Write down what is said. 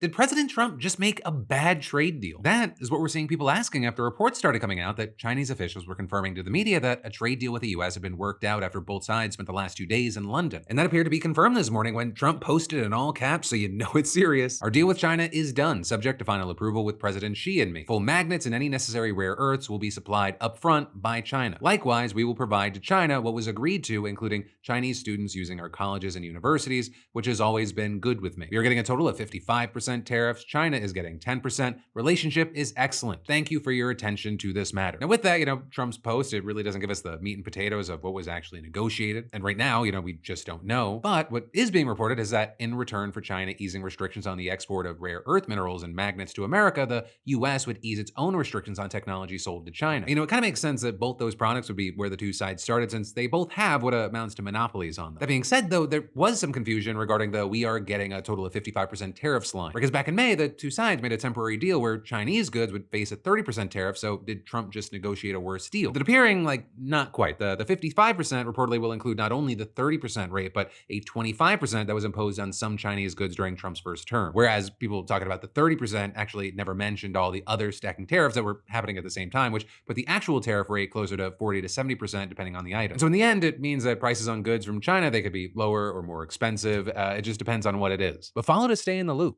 Did President Trump just make a bad trade deal? That is what we're seeing people asking after reports started coming out that Chinese officials were confirming to the media that a trade deal with the US had been worked out after both sides spent the last 2 days in London. And that appeared to be confirmed this morning when Trump posted in all caps, so you know it's serious. Our deal with China is done, subject to final approval with President Xi and me. Full magnets and any necessary rare earths will be supplied up front by China. Likewise, we will provide to China what was agreed to, including Chinese students using our colleges and universities, which has always been good with me. We are getting a total of 55% tariffs. China is getting 10%. Relationship is excellent. Thank you for your attention to this matter. Now, with that, Trump's post, it really doesn't give us the meat and potatoes of what was actually negotiated. And right now, we just don't know. But what is being reported is that in return for China easing restrictions on the export of rare earth minerals and magnets to America, the US would ease its own restrictions on technology sold to China. It kind of makes sense that both those products would be where the two sides started, since they both have what amounts to monopolies on them. That being said, though, there was some confusion regarding the "we are getting a total of 55% tariffs" line. Because back in May, the two sides made a temporary deal where Chinese goods would face a 30% tariff, so did Trump just negotiate a worse deal? But appearing like not quite. The 55% reportedly will include not only the 30% rate, but a 25% that was imposed on some Chinese goods during Trump's first term. Whereas people talking about the 30% actually never mentioned all the other stacking tariffs that were happening at the same time, which put the actual tariff rate closer to 40 to 70% depending on the item. And so in the end, it means that prices on goods from China, they could be lower or more expensive. It just depends on what it is. But follow to stay in the loop.